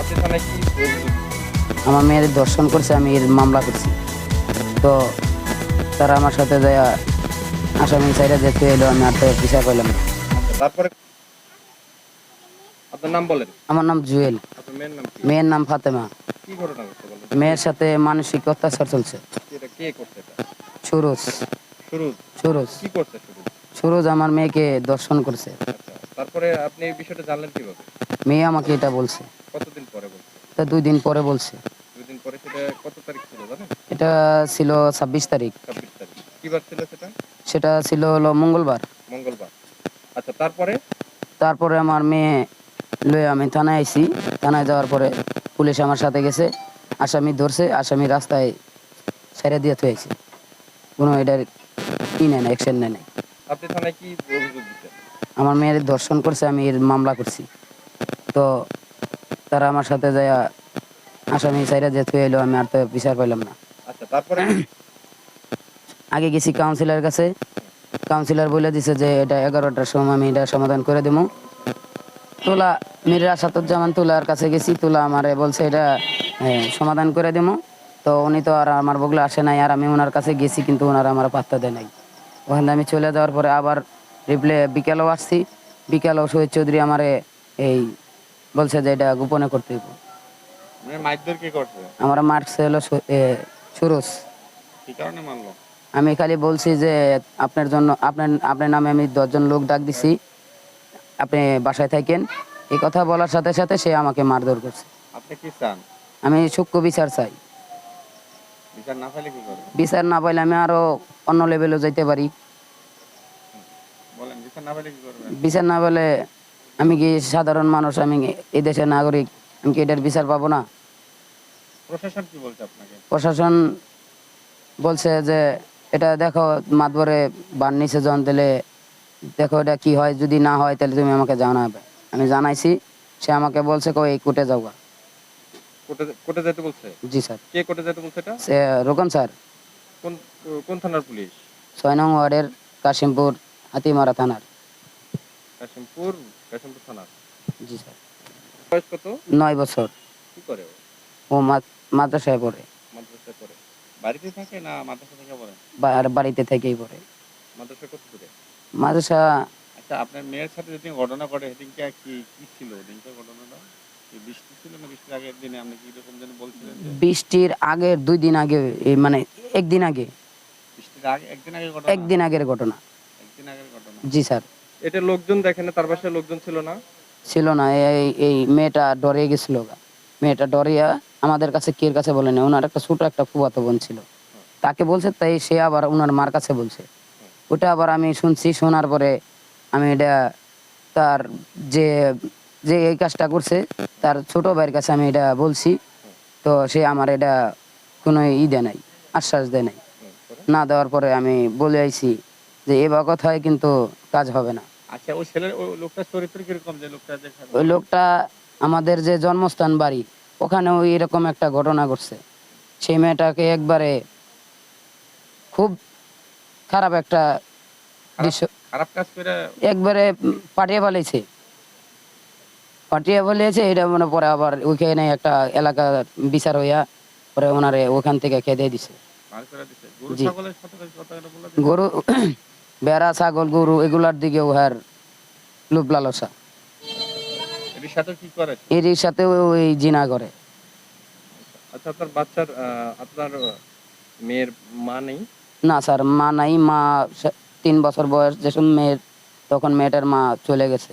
আপনি থানায় কি অভিযোগ দিচ্ছেন? আমার মেয়ের ধর্ষণ করছে, আমি এর মামলা করছি। তো তারা আমার সাথে যায় আসামি সাইডে যেতে এলো, আমি আর তো বিচার পাইলাম না। আচ্ছা, তারপরে আপনার নাম বলেন। আমার নাম জুয়েল, আপনার মেয়ের নাম কি? মেয়ের নাম ফাতেমা। কি ঘটনা ঘটছে বলেন? মেয়ের সাথে মানসিক অত্যাচার চলছে। এটা কে করছে এটা? সুরজ সুরুজ। সুরজ কি করছে সুরুজ? সুরজ আমার মেয়েকে ধর্ষণ করছে। আচ্ছা, তারপরে আপনি এই বিষয়টা জানলেন কিভাবে? মেয়ে আমাকে এটা বলছে। কতদিন পরে বলছে? তা 2 দিন পরে বলছে। 2 দিন পরে, সেটা কত তারিখ ছিল জানেন? এটা ছিল 26 তারিখ। 26 তারিখ। কি বার ছিল সেটা? সেটা ছিল হলো মঙ্গলবার। মঙ্গলবার। আচ্ছা, তারপরে? তারপরে আমার মেয়ে লয়ে আমি থানায় আইছি। থানায় যাওয়ার পরে পুলিশ আমার সাথে গেছে, আসামি ধরছে, আসামি রাস্তায় ছেড়ে দিয়ে থুয়েছে। কোনো এটার নেয় না, অ্যাকশন নেয় নাই। আপনি থানায় কি অভিযোগ দিচ্ছেন? আমার মেয়ের ধর্ষণ করছে, আমি এর মামলা করছি। তো তারা আমার সাথে যায় আসামি ছেড়ে দিয়ে থুয়ে এলো, আমি আর তো বিচার পাইলাম না। আচ্ছা, তারপরে? আগে গেছি কাউন্সিলর কাছে, কাউন্সিলর বলে দিছে যে এটা 11টার সময় আমি এটা সমাধান করে দেবো। তুলা মির্জা আসাদুজ্জামান তুলার কাছে গেছি, তুলা আমারে বলছে এটা সমাধান করে দেবো। তো উনি তো আর আমার বগলে আসে নাই, আর আমি ওনার কাছে গেছি কিন্তু ওনারা আমার পাত্তা দেয় নাই। ওখানে আমি চলে যাওয়ার পরে আবার বিকেলেও আসছি। বিকেলেও শহীদ চৌধুরী আমারে এই বলছে যে এটা গোপনে করতে হইব। মানে মাইকদের কি করছে? আমার মার্কস হলো সুরজ। কি কারণে মানলো? আমি খালি বলছি যে আপনার জন্য আপনার নামে আমি 10 জন লোক ডাক দিছি, আপনি বাসায় থাকেন। এই কথা বলার সাথে সাথে সে আমাকে মারধর করছে। আপনি কি চান? আমি সূক্ষ্ম বিচার চাই। বিচার না পেলে কি করবেন? বিচার না পাইলে আমি আরো অন্য লেভেলে যাইতে পারি। বলেন, বিচার না পেলে কি করবেন? বিচার না পেলে আমি কি সাধারণ মানুষ, আমি এই দেশের নাগরিক, আমি কি এটার বিচার পাবো না? প্রশাসন কি বলছে আপনাকে? প্রশাসন বলছে যে এটা দেখো মাতবরে বান নিচে জন দিলে দেখো এটা কি হয়, যদি না হয় তাহলে তুমি আমাকে জানাবে। আমি জানাইছি, সে আমাকে বলছে এই কোর্টে যাওয়া। কোর্টে কোর্টে যেতে বলছে? জি স্যার। কে কোর্টে যেতে বলছে এটা? সে রোকন স্যার, কোন কোন থানার পুলিশ? 6 নং ওয়ার্ডের কাশিমপুর হাতিমারা থানার। কাশিমপুর, কাশিমপুর থানার। জি স্যার। বয়স কত? 9 বছর। কি করে ও? ও মাদ্রাসায় পড়ে। মাদ্রাসায় পড়ে? বাড়িতে থাকে না মাদ্রাসা থেকে পড়ে? আর বাড়িতে থেকেই পড়ে। মাদ্রাসা কত দূরে? মাদ্রাসা আচ্ছা, আপনার মেয়ের সাথে যেদিন ঘটনা ঘটে সেদিনকে কি কি ছিল ওদিনকার ঘটনাটা? কি বৃষ্টি ছিল না বৃষ্টির আগের দিনে আপনি কি রকম যেন বলছিলেন যে? বৃষ্টির আগের 2 দিন আগে, মানে একদিন আগে। বৃষ্টির আগে একদিন আগে ঘটনা? একদিন আগের ঘটনা। একদিন আগের ঘটনা। জি স্যার। এটা লোকজন দেখে না? তার বাসায় লোকজন ছিল না? ছিল না। এই মেয়েটা ডরে গেছিল। মেয়েটা ডরিয়া আমাদের কাছে কের কাছে বলে না, ওনার একটা ছোট একটা ফুফাতো বোন ছিল, তাকে বলছে। তাই সে আবার ওনার মার কাছে বলছে। ওটা আবার আমি শুনছি, শোনার পরে আমি এটা তার যে যে এই কাজটা করছে তার ছোট ভাইয়ের কাছে আমি এটা বলছি। তো সে আমার এটা কোনো দেয় নাই, আশ্বাস দেয় নাই। না দেওয়ার পরে আমি বলে আইছি যে এবার কথায় কিন্তু কাজ হবে না। আচ্ছা, ওই ছেলের ওই লোকটার চরিত্র কিরকম, যে লোকটা ওই লোকটা আমাদের যে জন্মস্থান বাড়ি ওখানে ওই এরকম একটা ঘটনা ঘটছে। সেই মেয়েটাকে একবারে খুব খারাপ একটা দৃশ্য, খারাপ কাজ করে একবারে পাঠিয়ে ফেলেছে। পাঠিয়ে ফেলেছে এটা মনে পরে আবার ওইখানে একটা এলাকা বিচার হইয়া পরে ওনারে ওখান থেকে খেতে দিছে। বার করে দিছে? গরু জি। ছাগলের সাথে কথাটা বলে দিছে? গরু বেড়া ছাগল গরু এগুলার দিকে ওহার লোভ লালসা। এর সাথে কি করে? এরই সাথে ওই জিনা করে। আচ্ছা, আপনার বাচ্চার আপনার মেয়ের মা নেই? না স্যার, মা নাই। মা 3 বছর বয়স যখন মেয়ের, তখন মেয়েটার মা চলে গেছে।